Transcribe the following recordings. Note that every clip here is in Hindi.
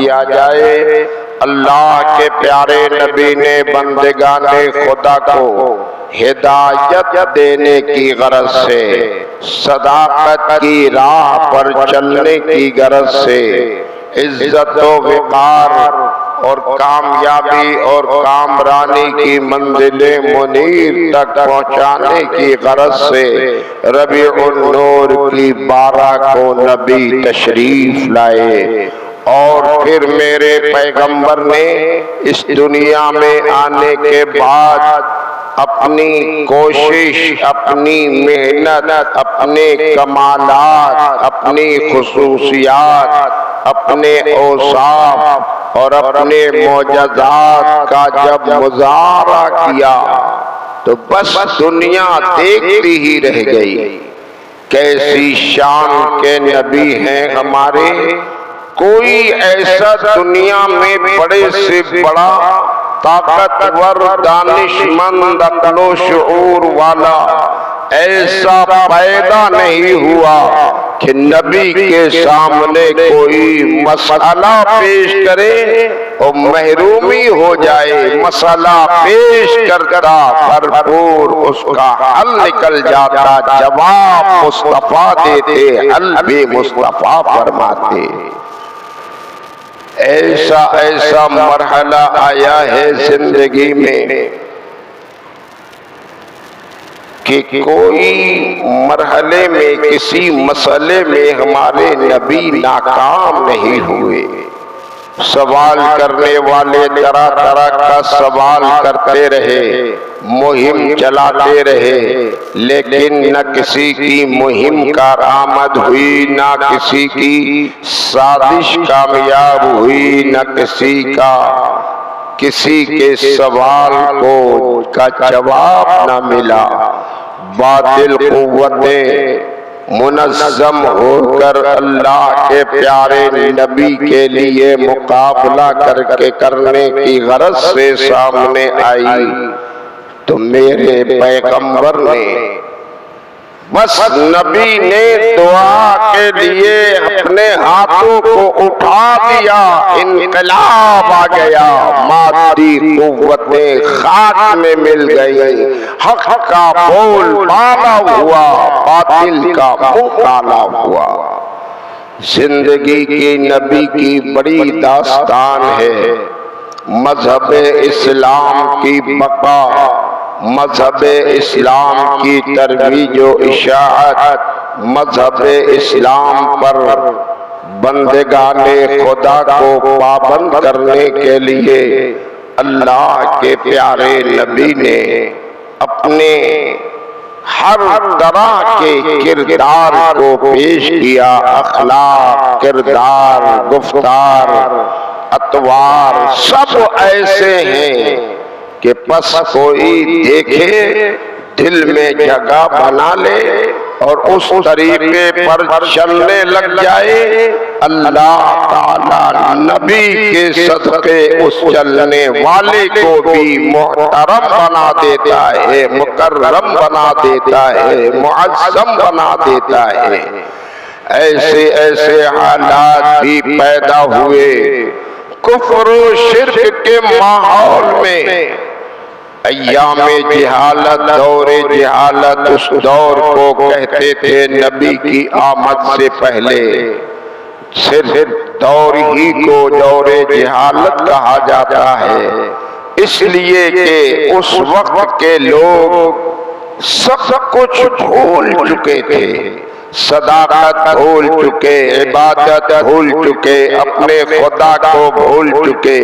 किया जाए। अल्लाह के प्यारे नबी ने बंदगाने खुदा को हिदायत देने की गरज से, सदाकत की राह पर चलने की गरज से, इज्जत व विकार और कामयाबी और कामरानी की मंजिलें मुनीर तक पहुँचाने की गरज से रबीउन नूर की 12 को नबी तशरीफ लाए। और फिर मेरे पैगंबर ने इस दुनिया में आने के बाद अपनी कोशिश, अपनी मेहनत, अपने कमालात, अपनी खुसूसियात, अपने औसाफ और अपने मौजज़ात का जब मुज़ाहरा किया तो बस दुनिया देखती ही रह गई। कैसी शान के नबी हैं हमारे। कोई ऐसा दुनिया में बड़े से बड़ा ताकतवर, दानिशमंद, अक्लो शऊर वाला ऐसा पैदा नहीं हुआ कि नबी के सामने कोई मसला पेश करे और महरूमी हो जाए। मसला पेश करता भरपूर उसका हल निकल जाता, जवाब मुस्तफा देते, हल भी मुस्तफा फरमाते। ऐसा ऐसा मरहला आया है जिंदगी में कि कोई मरहले में, किसी मसले में हमारे नबी नाकाम नहीं हुए। सवाल करने वाले तरह तरह का सवाल करते रहे, मुहिम चलाते रहे, लेकिन न किसी की मुहिम कारआमद हुई, न किसी की साजिश कामयाब हुई, न किसी के सवाल को का जवाब न मिला। बातिल कुव्वतें मुनज़्ज़म होकर अल्लाह के प्यारे नबी के लिए मुकाबला करने की गरज से सामने आई तो मेरे पैगंबर ने, बस नबी ने दुआ के लिए अपने हाथों को उठा दिया, इनकलाब आ गया। मादी कुव्वतें खाक में मिल गई, हक का बोल बाला हुआ, बातिल का मुंह काला हुआ। जिंदगी की नबी की बड़ी दास्तान है। मजहब इस्लाम की बका, मजहब इस्लाम की तरवीज व इशाअत, मजहब इस्लाम पर बंदगाने खुदा को पाबंद करने के लिए अल्लाह के प्यारे नबी ने अपने हर तरह के किरदार को पेश किया। अखलाक, किरदार, गुफ्तार, अतवार सब ऐसे हैं कि बस कोई देखे, दिल में जगह बना ले और उस तरीके पर चलने लग जाए। अल्लाह ताला नबी के सदक़े उस चलने वाले को भी मुहतरम बना देता है, मुकर्रम बना देता है, मुअज़्ज़म बना देता है। ऐसे ऐसे हालात भी पैदा हुए कुफ्र व शिर्क के माहौल में। अय्यामे जिहालत, दौरे जिहालत, उस दौर को कहते थे नबी की आमद से पहले। सिर्फ दौर ही को दौरे जिहालत कहा जाता है, इसलिए कि उस वक्त के लोग सब कुछ भूल चुके थे। सदाकत भूल चुके, इबादत भूल चुके, अपने खुदा को भूल चुके।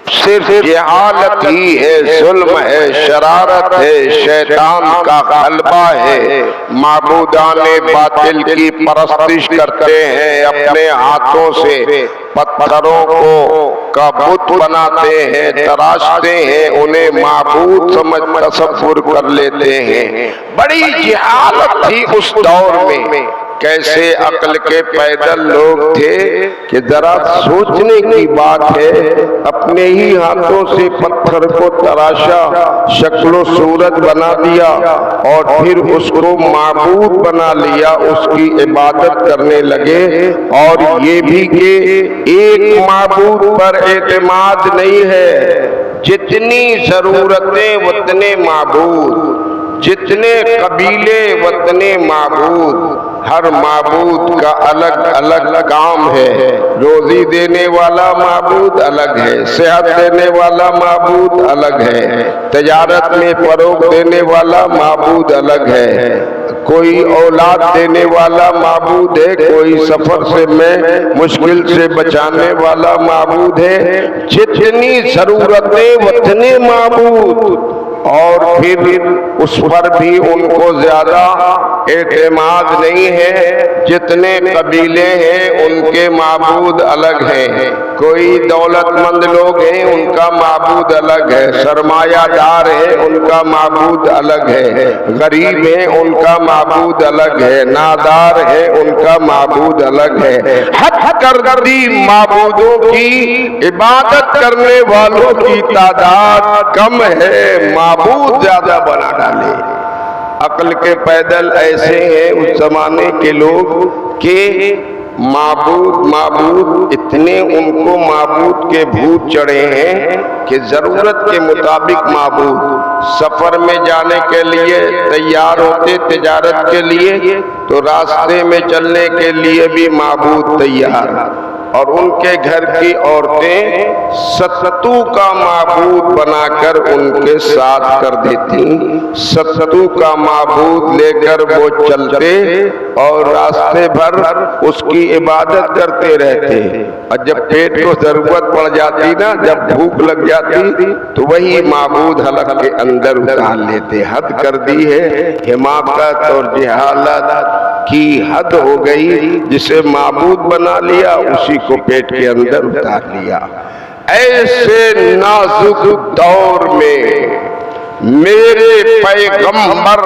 सिर्फ जहालत ही है, जुल्म है, शरारत है, शैतान का गलबा है। माबूदाने बातिल की परस्तिश करते हैं, अपने हाथों से पत्थरों को का बुत बनाते हैं, तराशते हैं, उन्हें माबूद समझ तसव्वुर कर लेते हैं। बड़ी जहालत थी उस दौर में। कैसे अक्ल के पैदल लोग थे कि जरा सोचने की बात है, अपने ही हाथों से पत्थर को तराशा, शक्लो सूरत बना दिया और फिर उसको माबूद बना लिया, उसकी इबादत करने लगे। और ये भी कि एक माबूद पर एतमाद नहीं है, जितनी जरूरतें उतने माबूद, जितने कबीले उतने माबूद, हर माबूद का अलग अलग काम है। रोजी देने वाला माबूद अलग है, सेहत देने वाला माबूद अलग है, तजारत में फरोग देने वाला माबूद अलग है, कोई औलाद देने वाला माबूद है, कोई सफर से में मुश्किल से बचाने वाला माबूद है। जितनी जरूरतें उतने माबूद, और फिर उस पर भी उनको ज्यादा एतमाद नहीं है। जितने कबीले हैं उनके माबूद अलग हैं, कोई दौलतमंद लोग हैं उनका माबूद अलग है, सरमायादार है उनका माबूद अलग है, गरीब है उनका माबूद अलग है, नादार है उनका माबूद अलग है। हद कर दी माबूदों की, इबादत करने वालों की तादाद कम है, माबूद ज्यादा बना डाले। अक्ल के पैदल ऐसे हैं उस जमाने के लोग के माबूद इतने उनको माबूद के भूत चढ़े हैं कि जरूरत के मुताबिक माबूद, सफर में जाने के लिए तैयार होते तिजारत के लिए तो रास्ते में चलने के लिए भी माबूद तैयार, और उनके घर की औरतें सत्तू का माबूद बनाकर उनके साथ कर देती। सत्तू का माबूद लेकर वो चलते और रास्ते भर उसकी इबादत करते रहते, और जब पेट को जरूरत पड़ जाती ना, जब भूख लग जाती तो वही माबूद हलक के अंदर उतार लेते। हद कर दी है, हिमाकत और जहालत की हद हो गई। जिसे माबूद बना लिया उसी को पेट के अंदर उतार लिया। ऐसे नाजुक दौर में मेरे पैगंबर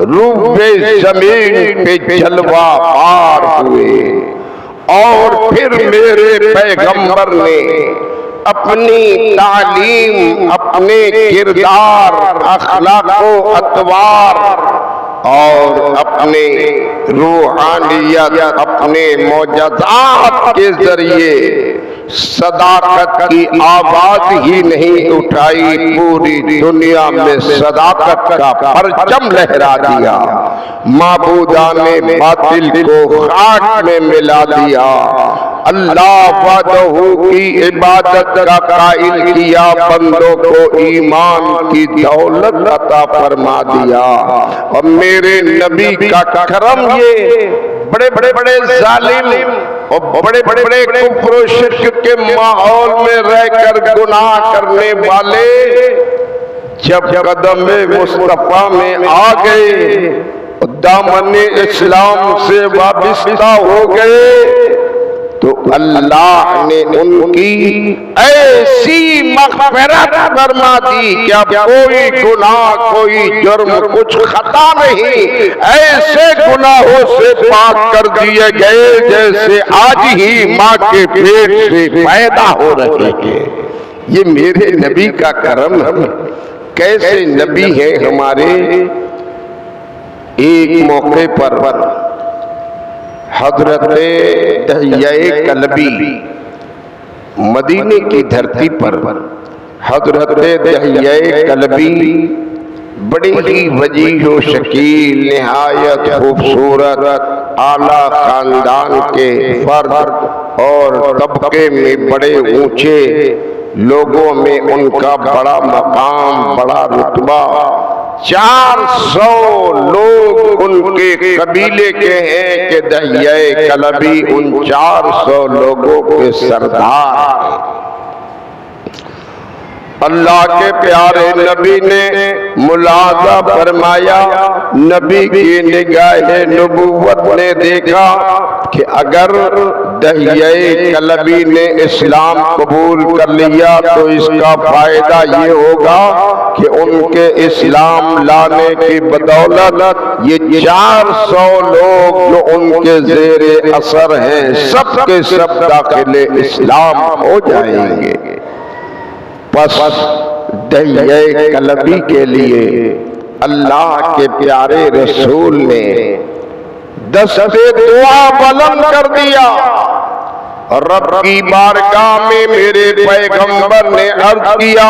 रूबे जमीन पे जलवा पार हुए, और फिर मेरे पैगंबर ने अपनी तालीम, अपने किरदार, अखलाको अतवार और अपने रूहानियत, अपने मौजज़ात के जरिए सदाकत की आवाज ही नहीं उठाई, पूरी दुनिया में सदाकत का परचम लहरा दिया। माबूदा ने बातिल को खाक में मिला दिया, अल्लाह वहदहू की इबादत का कायल किया, बंदों को ईमान की दौलत अता फरमा दिया। और मेरे नबी का करम ये, बड़े बड़े बड़े जालिम और बड़े बड़े कुफ्र शिर्क के माहौल में रहकर गुनाह करने वाले जब कदम मुस्तफा में आ गए, दामने इस्लाम से वाबस्ता हो गए, तो अल्लाह ने उनकी ऐसी मग़फ़िरत फरमा दी कि अब कोई गुनाह, कोई जुर्म, कुछ खता नहीं, ऐसे गुनाहों से पाक कर दिए गए जैसे आज ही माँ के पेट से पैदा हो रहे हैं। ये मेरे नबी का करम है। कैसे नबी हैं हमारे। एक मौके पर हजरत दहियाए कलबी, मदीने की धरती पर हजरत दहियाए कलबी बड़ी ही वजीह व शकील, निहायत खूबसूरत, आला खानदान के फर्द और तबके में बड़े ऊंचे लोगों में उनका बड़ा मकाम, बड़ा रुतबा। 400 लोग उनके कबीले के हैं कि दहियाए कलबी उन 400 लोगों के सरदार। अल्लाह के प्यारे नबी ने मुलाजा फरमाया, नबी की निगाहे नबुव्वत ने देखा कि अगर दहिये कलबी ने इस्लाम कबूल कर लिया तो इसका फायदा ये होगा कि उनके इस्लाम लाने की बदौलत ये 400 लोग जो उनके ज़ेरे असर हैं सब के सब दाखिले इस्लाम हो जाएंगे। बस दहिये कलबी के लिए अल्लाह के प्यारे रसूल ने दस्ते दुआ बुलंद कर दिया और रब की बारगाह में मेरे पैगंबर ने अर्ज किया,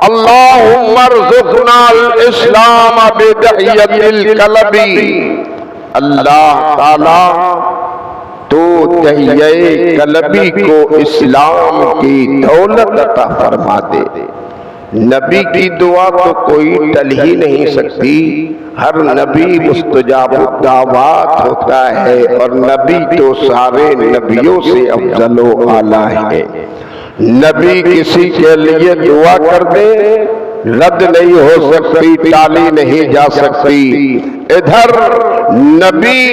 अल्लाहुम्मा रज़ुक़नाल इस्लाम बिदहियतिल कलबी। अल्लाह ताला तो दहिये कलबी को इस्लाम की दौलत अता फरमा दे। नबी की दुआ तो कोई टल ही नहीं सकती। हर नबी मुस्तजाबुद दावात होता है और नबी तो सारे नबियों से अफजलो आला है। नबी किसी के लिए दुआ कर दे रद्द नहीं हो सकती, टाली नहीं जा सकती। इधर नबी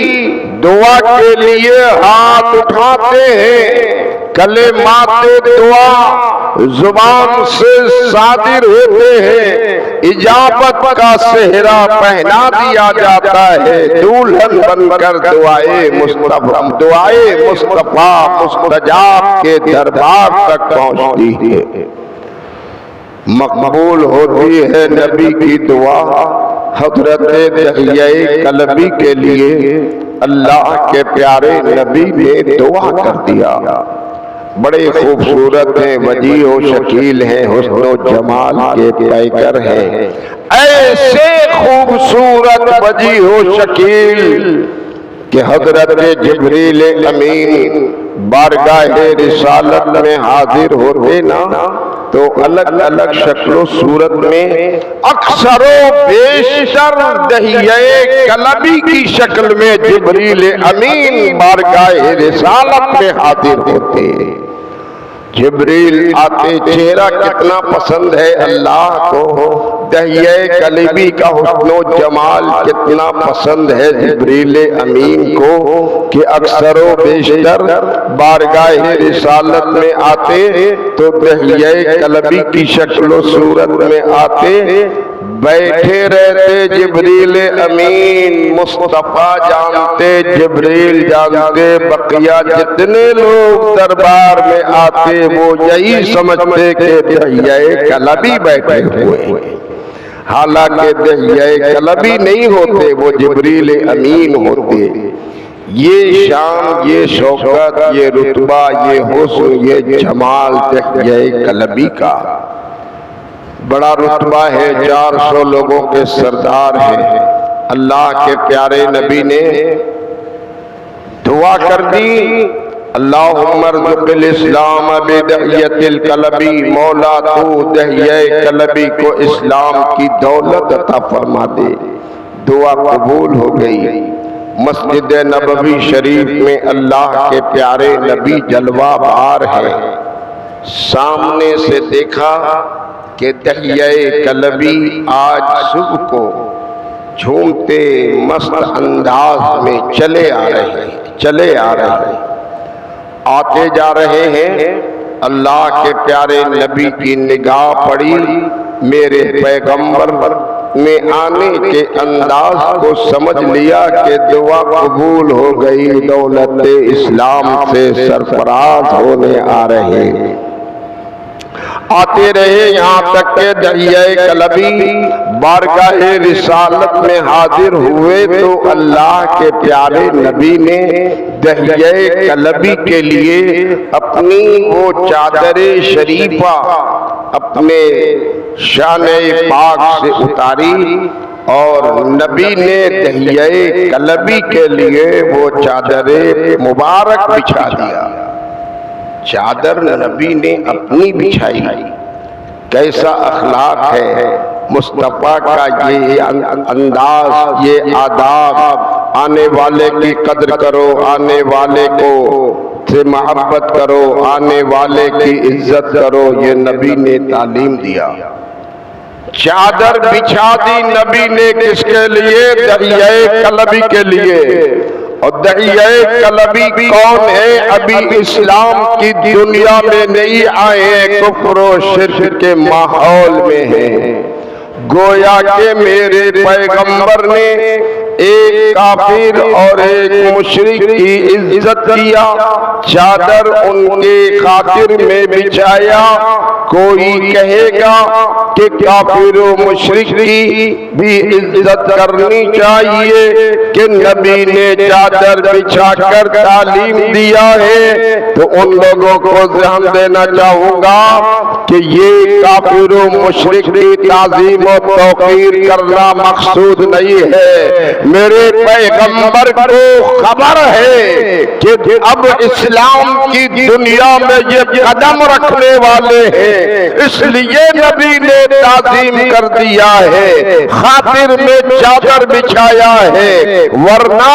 दुआ के लिए हाथ उठाते हैं, कले माते दुआ जुबान से सादिर होते हैं, इजाबत का सेहरा पहना दिया जाता है, दुल्हन बनकर दुआए मुस्तफा मुस्तजाब के दरबार तक पहुंचती है। मकबूल होती है नबी की दुआ। हज़रत दहिये कलबी के लिए अल्लाह के प्यारे नबी ने दुआ कर दिया। बड़े खूबसूरत हैं, वजी व शकील हैं, हुस्न व जमाल के पैकर हैं। ऐसे खूबसूरत वजी व शकील कि हज़रत जिब्रील अमीन बारगाह रिसालत में हाजिर होते ना तो अलग अलग शक्ल सूरत में अक्सरो बेशतर दहिये कलबी की शक्ल में जिब्रील अमीन बारगाह रिसालत में हाजिर होते। जिब्रील आते, चेहरा कितना पसंद है अल्लाह को, दहिये कलबी का हुस्नो जमाल कितना पसंद है जिब्रील अमीन को कि अक्सरो बेशतर बारगाह रिसालत में आते तो दहिये कलबी की शक्ल सूरत में आते, बैठे रहते जिब्रील अमीन। मुस्तफा जानते, जिब्रील जानते, बकिया जितने लोग दरबार में आते वो यही समझते कि दहिये कलबी बैठे हुए, हालांकि दहिये कलबी नहीं होते, वो जिब्रील अमीन होते। ये शान, ये शौकत, ये रुतबा, ये हुस्न, ये जमाल दहिये कलबी का बड़ा रुतबा है। 400 लोगों के सरदार हैं। अल्लाह के प्यारे नबी ने दुआ कर दी, अल्लाहुम्मा रज़ुक़िल इस्लाम बिदहियतिल कलबी। मौला तू दहिये कलबी को इस्लाम की दौलत अता फरमा दे। दुआ कबूल हो गई। मस्जिद नबवी शरीफ में अल्लाह के प्यारे नबी जलवा बार है। सामने से देखा कि दहिये कलबी आज सुबह को झूमते मस्त अंदाज में चले आ रहे हैं, आते जा रहे हैं। अल्लाह के प्यारे नबी की निगाह पड़ी, मेरे पैगंबर ने आने के अंदाज को समझ लिया कि दुआ कबूल हो गई, दौलत इस्लाम से सरफराज होने आ रहे हैं। आते रहे यहाँ तक के दहिये कलबी बारगाह रिसालत में हाजिर हुए तो अल्लाह के प्यारे नबी ने दहिये कलबी के लिए अपनी वो चादरे शरीफा अपने शाने पाक से उतारी और नबी ने दहिये कलबी के लिए वो चादरे मुबारक बिछा दिया। चादर नबी ने अपनी बिछाई। कैसा अखलाक है मुस्तफा का ये अंदाज, ये आदाब। आने वाले की कद्र करो, आने वाले को से मोहब्बत करो, आने वाले की इज्जत करो, ये नबी ने तालीम दिया। चादर बिछा दी नबी ने, किसके लिए? दहिये कलबी के लिए। और दहिए कलबी कौन है? अभी इस्लाम की दुनिया में नहीं आए, कुफ्र और शिर्क के माहौल में है। गोया के मेरे पैगंबर ने एक काफिर और एक मुशरिक की इज्जत किया, चादर उनके खातिर में बिछाया। कोई कहेगा कि काफिर और मुशरिक की भी इज्जत करनी चाहिए कि नबी ने चादर बिछाकर तालीम दिया है, तो उन लोगों को ध्यान देना चाहूंगा कि ये काफिर और मुशरिक की ताज़ीम और तौक़ीर करना मकसूद नहीं है। मेरे पैगंबर को खबर है कि अब इस्लाम की दुनिया में ये कदम रखने वाले हैं, इसलिए नबी ने ताज़ीम कर दिया है, खातिर में चादर बिछाया है। वरना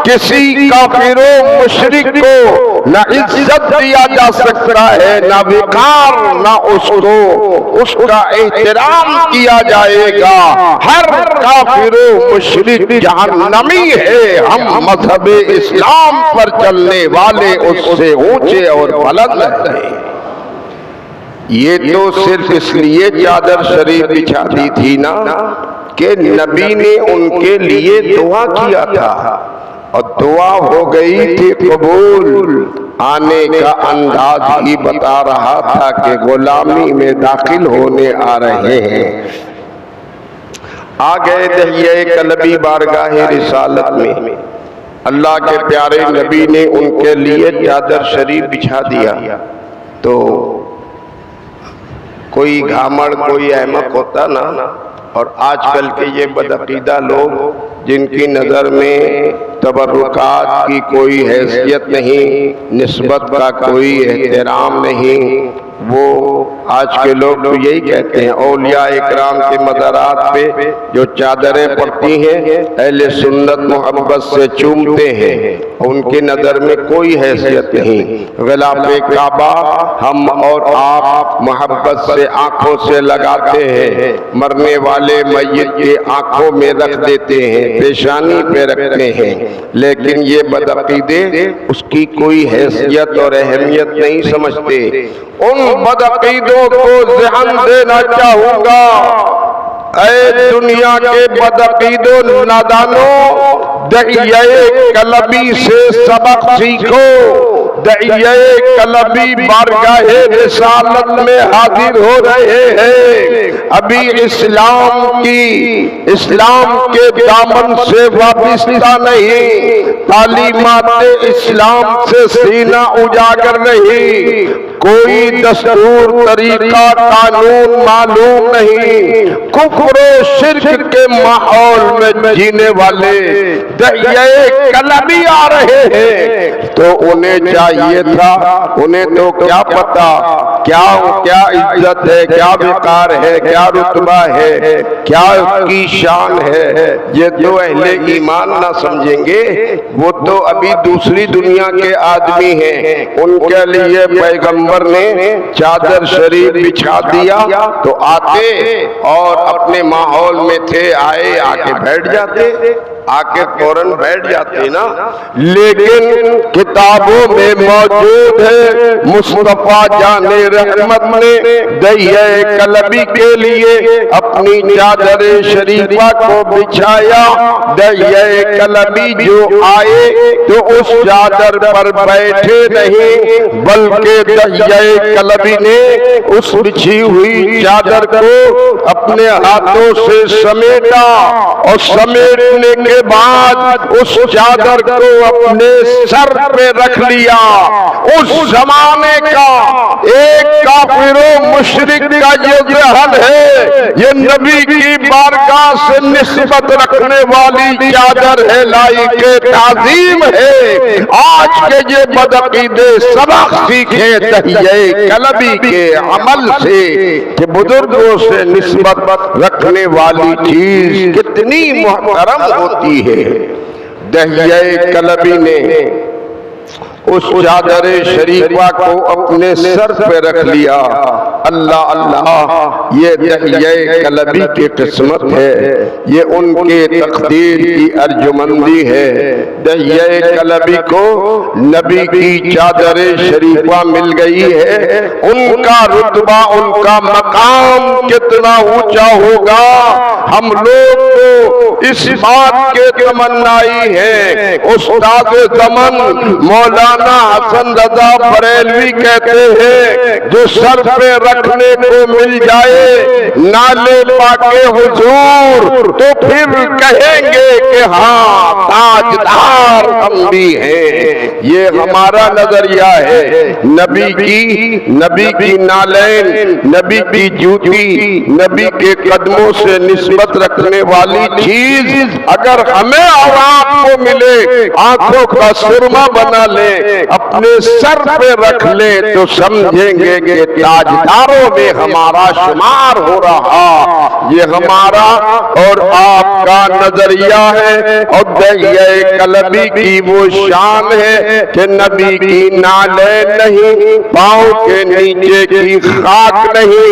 किसी काफिरों मुशरिक को न इज्जत दिया जा सकता है, न विकार, न उसका एहतराम किया जाएगा। हर काफिरों मुशरिक जहन्नमी है, हम मजहब इस्लाम पर चलने वाले उससे ऊंचे और बुलंद हैं। ये तो सिर्फ इसलिए चादर शरीफ बिछा दी थी ना कि नबी ने उनके लिए दुआ किया था और दुआ हो गई थी कबूल। आने का अंदाज ही बता रहा था कि गुलामी में दाखिल होने आ रहे हैं। आ गए दहिए कलबी बारगाह रिसालत में। अल्लाह के प्यारे नबी ने उनके लिए चादर शरीफ बिछा दिया। तो कोई घामड़, कोई अहमक होता ना, और आजकल के ये बदअकीदा लोग जिनकी नज़र में तबर्रुकात की कोई हैसियत नहीं, निस्बत का कोई एहतराम नहीं, वो आज के लोग तो यही कहते हैं औलिया इकराम के मज़ारात पे जो चादरें पड़ती हैं अहले सुन्नत मोहब्बत से चूमते हैं, उनकी नज़र में कोई हैसियत नहीं। ग़िलाफ़े काबा हम और आप मोहब्बत से आँखों से लगाते हैं, मरने वाले मय्यत के आँखों में रख देते हैं, पेशानी पे रखते हैं, लेकिन ये बदअकीदे उसकी कोई हैसियत और अहमियत नहीं समझते। उन बदअकीदों को ध्यान देना चाहूंगा। ऐ दुनिया के बदअकीदों नादानों, दहिए कलबी से सबक सीखो। दहिए कलबी बारगाहे रिसालत में हाजिर हो रहे हैं। अभी इस्लाम के दामन से वाबिस्ता नहीं, तालीमात इस्लाम से सीना उजागर नहीं, कोई दस्तूर, तरीका, कानून मालूम नहीं, कुफ्र शिर्क के माहौल में जीने वाले दहिए कलबी आ रहे हैं। तो उन्हें चाहिए था, उन्हें तो क्या पता क्या इज्जत है, क्या विकार है, क्या रुतबा है, क्या उसकी शान है। ये तो अहले ईमान ना समझेंगे, वो तो अभी दूसरी दुनिया के आदमी हैं। उनके लिए पैगंबर ने चादर शरीफ बिछा दिया तो आते और अपने माहौल में थे, आए आके बैठ जाते, आके फौरन बैठ जाते ना। लेकिन किताबों में मौजूद है मुस्तफा जाने रहमत ने दहिए कलबी के लिए अपनी चादर शरीफा को बिछाया। दहिए कलबी जो आए तो उस चादर पर बैठे नहीं, बल्कि दहिए कलबी ने उस बिछी हुई चादर को अपने हाथों से समेटा और समेटने के बाद उस चादर को अपने सर पे रख लिया। उस जमाने का एक काफिरों मुशरिक का ये जहल है, ये नबी की बारगाह से निस्बत रखने वाली चादर है, लाइके ताज़ीम है। आज के ये बदअकीदे सबक सीखे दहिए कलबी के अमल से कि बुजुर्गों से निस्बत रखने वाली चीज कितनी मुहतरम होती है। दहिए कलबी ने उस चादर शरीफा को अपने सर पे रख लिया। अल्लाह अल्लाह, ये दहिया कलबी की किस्मत है, ये उनके तकदीर की अर्जुमंदी है। दहिया कलबी को नबी की चादर शरीफा मिल गई है। उनका रुतबा, उनका मकाम कितना ऊंचा होगा, हम लोग तो इस बात के तमन्नाई है। उस्ताद ज़मान मौलाना हसन रजा बरेलवी कहते हैं, जो सर पे रखने को मिल जाए नाले पाके हुजूर, तो फिर कहेंगे कि हाँ ताजदार हम भी हैं। ये हमारा नजरिया है। नबी की नालैन, नबी की जूती, नबी के कदमों से निस्बत रखने वाली चीज अगर हमें और आपको मिले, आंखों का सुरमा बना ले, अपने सर पे रख ले, तो समझेंगे कि ताजदारों में हमारा शुमार हो रहा। ये हमारा और आपका नजरिया है। और दहिया कलबी की वो शान है कि नबी की नाले नहीं, पाँव के नीचे की खाक नहीं,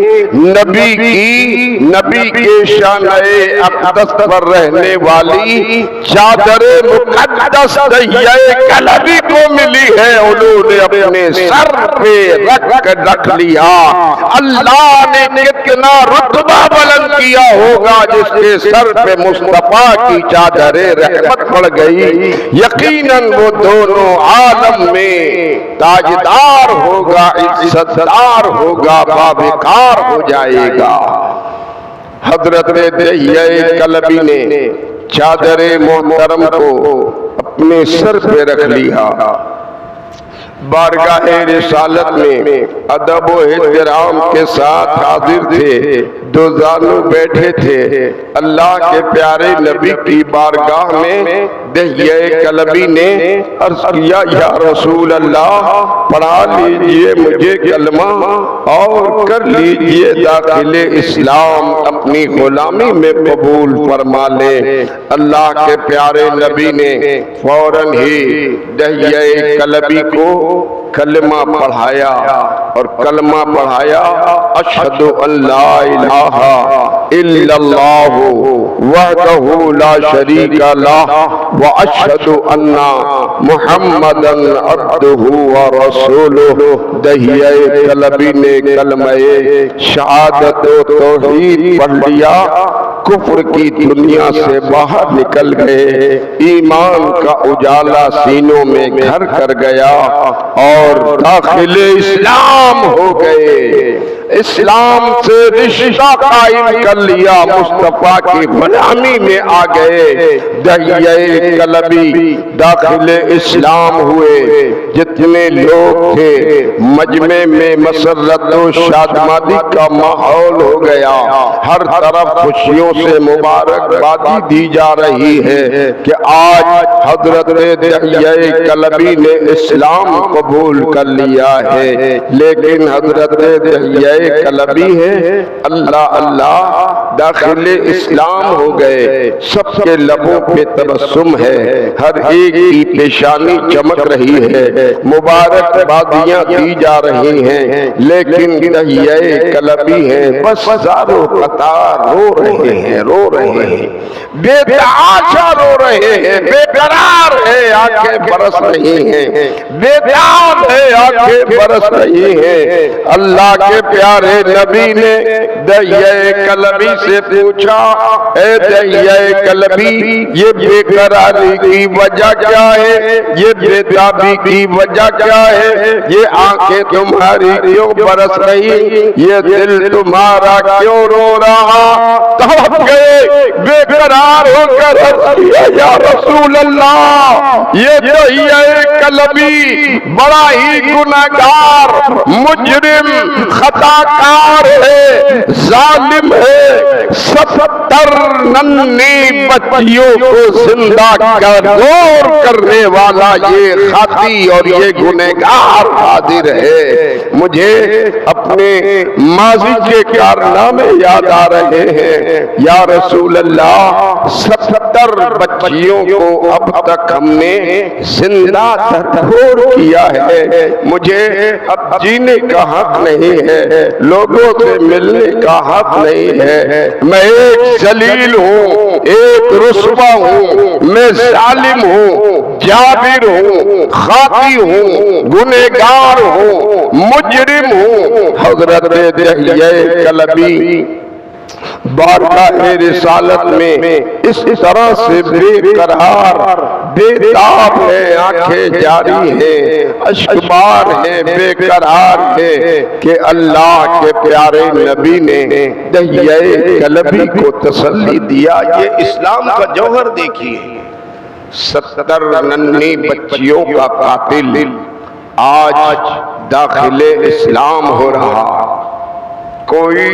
नबी के शान-ए अक़दस पर रहने वाली चादर मुक़द्दस दहिया कलबी को मिली है। उन्होंने अपने सर पे रख लिया। अल्लाह ने कितना रुतबा बुलंद किया होगा जिसके सर पे मुस्तफा की चादर रहमत पड़ गई। यकीनन वो दोनों आलम में ताजदार होगा, इज्जतदार होगा, बावकार हो जाएगा। हजरत दहिया कलबी ने चादर मोहतरम को अपने सर पे रख लिया। बारगाह रिसालत में अदब व एहतराम के साथ हाजिर थे। दो जानू बैठे थे। अल्लाह के प्यारे नबी की बारगाह में दहिया कलबी ने अर्ज किया, या रसूल अल्लाह, पढ़ा लीजिए मुझे कलमा और कर लीजिए दाखिले इस्लाम, अपनी गुलामी में कबूल फरमा ले। अल्लाह के प्यारे नबी ने फौरन ही दहिया कलबी को कलमा पढ़ाया और कलमा पढ़ाया, अशहदु अल्ला इलाहा इल्लल्लाहु वहदहु ला शरीका लहु व अशहदु अन्ना मुहम्मदन अब्दुहु व रसूलुहु। दहिया कलबी ने कलमे शहादत व तौहीद पढ़ लिया, कुफ्र की दुनिया से बाहर निकल गए, ईमान का उजाला सीनों में घर कर गया और दाखिले इस्लाम हो गए। इस्लाम से रिश्ता कायम कर लिया, मुस्तफा की गुलामी में आ गए। दहिया कलबी दाखिले इस्लाम हुए। जितने लोग थे मजमे में मसरत व शादमादी का माहौल हो गया। हर तरफ खुशियों से मुबारकबादी दी जा रही है कि आज हजरत दहिया कलबी ने इस्लाम कबूल कर लिया है। लेकिन हजरत दहिया कलबी है, अल्लाह अल्लाह, दाखिले इस्लाम हो गए। सबके लबों पे तबस्सुम है, हर एक की पेशानी चमक रही है, मुबारकबादियां दी जा रही हैं। लेकिन दहिया कलबी है बस ज़ारो कतार रो रहे हैं, बेतहाशा रो रहे हैं, बेकरार है, आंखें बरस रही हैं, बेताब है, आंखें बरस रही हैं। अल्लाह के प्यारे नबी ने दहिया कलबी से पूछा, ए दहिया कलबी, ये बेकरारी की वजह क्या है? ये बेताबी की वजह क्या है? ये आंखें तुम्हारी क्यों बरस रही? ये दिल तुम्हारा क्यों रो रहा? तब गए बेकरार होकर, या रसूल अल्लाह, ये दहिया कलबी बड़ा ही गुनहगार, मुजरिम, खताकार है, जालिम है, सब 70 नन्ही बच्चियों को जिंदा करने वाला ये खाती और ये गुनहगार हाजिर है। मुझे अपने माजी के कारनामे याद आ रहे हैं। या रसूल अल्लाह, 70 बच्चियों को अब तक हमने जिंदा दरगोर किया है। मुझे अब जीने का हक नहीं है, लोगों से मिलने का हक नहीं है। मैं एक जलील हूँ, एक रुस्वा हूँ, मैं जालिम हूँ, जाबिर हूँ, खाती हूँ, गुनहगार हूँ, मुजरिम हूँ। हजरत दहिया कलबी बारगाह रिसालत में इस तरह से बेकरार बेताब है, आंखें जारी है, अश्कबार है, बेकरार है कि अल्लाह के प्यारे नबी ने दहिया कलबी को तसल्ली दिया। ये इस्लाम का जौहर देखिए। 70 नन्ही बच्चियों का कातिल आज दाखिले इस्लाम हो रहा। कोई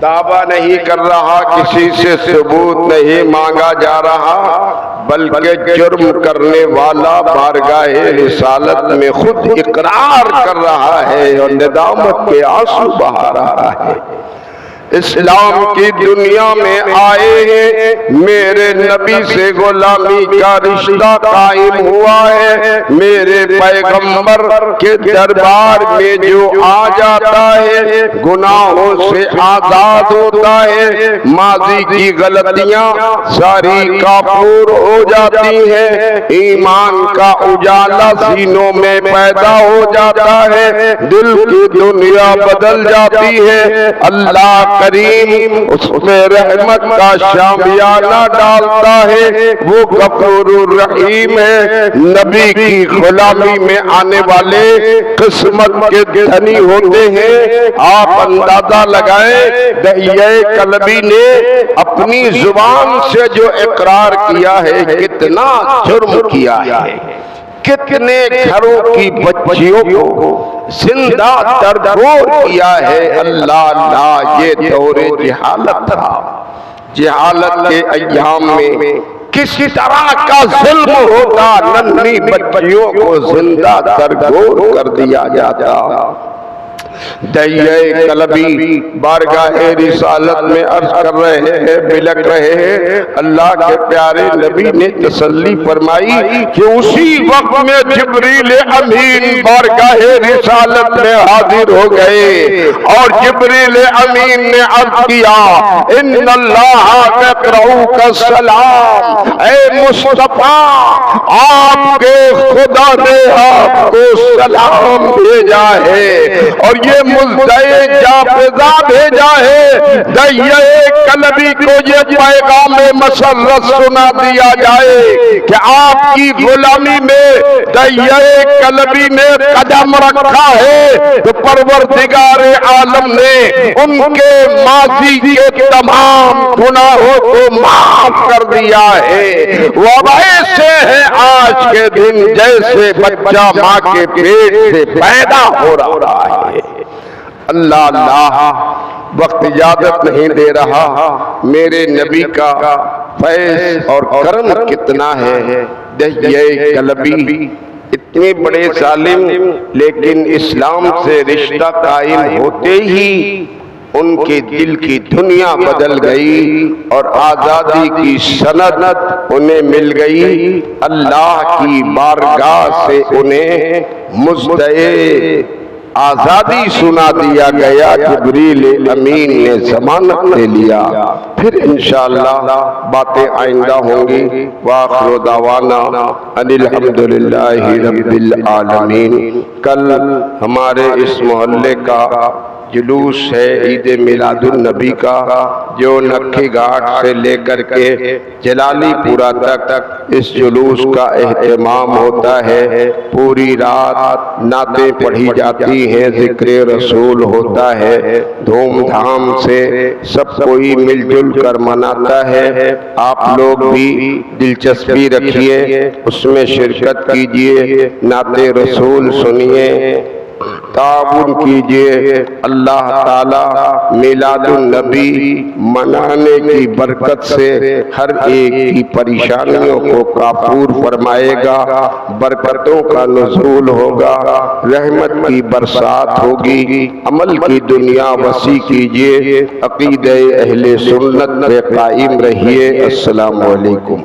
दावा नहीं कर रहा, किसी से सबूत नहीं मांगा जा रहा, बल्कि जुर्म करने वाला बारगाह रिसालत में खुद इकरार कर रहा है और निदामत के आंसू बहा रहा है। इस्लाम की दुनिया में आए हैं, मेरे नबी से गुलामी का रिश्ता कायम हुआ है। मेरे पैगंबर के दरबार में जो आ जाता है गुनाहों से आजाद होता है, माजी की गलतियां सारी काफूर हो जाती है, ईमान का उजाला सीनों में पैदा हो जाता है, दिल की दुनिया बदल जाती है। अल्लाह करीम उसमें रहमत का शामियाना डालता है। वो गफूरुर रहीम है। नबी की गुलामी में आने वाले किस्मत के धनी होते हैं। आप अंदाजा लगाएं, दहिया कलबी ने अपनी जुबान से जो इकरार किया है, कितना जुर्म किया है, कितने घरों की बच्चियों को जिंदा दरगोर किया है। अल्लाह अल्लाह, ये दौरे जहालत था। जहालत के अय्याम में किस तरह का जुल्म होता, नन्ही बच्चियों को जिंदा दरगोर कर दिया जाता। दहिया कलबी बारगाह रिसालत में अर्ज कर रहे हैं, बिलक रहे हैं। अल्लाह के प्यारे नबी ने तसल्ली फरमाई कि उसी वक्त में जिब्रील अमीन बारगाह रिसालत में हाजिर हो गए और जिब्रील अमीन ने अर्ज किया, इन्नल्लाह यक़रऊका सलाम, ऐ मुस्तफा आपके खुदा ने आपको सलाम भेजा है और ये मुद्दे जाफिजा भेजा है। दहिया कलबी को ये पैगाम मसर्रत सुना दिया जाए कि आपकी गुलामी में दहिया कलबी ने कदम रखा है तो परवरदिगार आलम ने उनके माजी के तमाम गुनाहों को माफ कर दिया है। वो वैसे है आज के दिन जैसे बच्चा माँ के पेट से पैदा हो रहा है। अल्लाह अल्लाह, वक्त इजाजत नहीं दे रहा। मेरे नबी का फैज़ और करम कितना है। दहिया कलबी इतने बड़े जालिम, लेकिन इस्लाम से रिश्ता कायम होते ही उनके दिल की दुनिया बदल गई और आजादी की सनद उन्हें मिल गई। अल्लाह की बारगाह से उन्हें मुज़्दए आजादी सुना दिया गया। जिब्रील अमीन ने जमानत ले लिया। फिर इंशाअल्लाह बातें आइंदा होंगी। वाखिरु दावाना अनिल हम्दुलिल्लाहि रब्बिल आलमीन। कल हमारे इस मोहल्ले का जुलूस है ईद मिलादुन नबी का, जो नक्की घाट से लेकर के जलालीपुरा तक इस जुलूस का एहतमाम होता है। पूरी रात नातें पढ़ी जाती हैं, जिक्र रसूल होता है, धूमधाम से सब कोई मिलजुल कर मनाता है। आप लोग भी दिलचस्पी रखिए, उसमें शिरकत कीजिए, नाते रसूल सुनिए। ताउन कीजिए। अल्लाह ताला मिलादुन नबी मनाने की बरकत से हर एक की परेशानियों को काफूर फरमाएगा, बरकतों का नुज़ूल होगा, रहमत की बरसात होगी, अमल की दुनिया वसी कीजिए। अक़ीदे अहले सुन्नत पे कायम रहिए। अस्सलामु अलैकुम।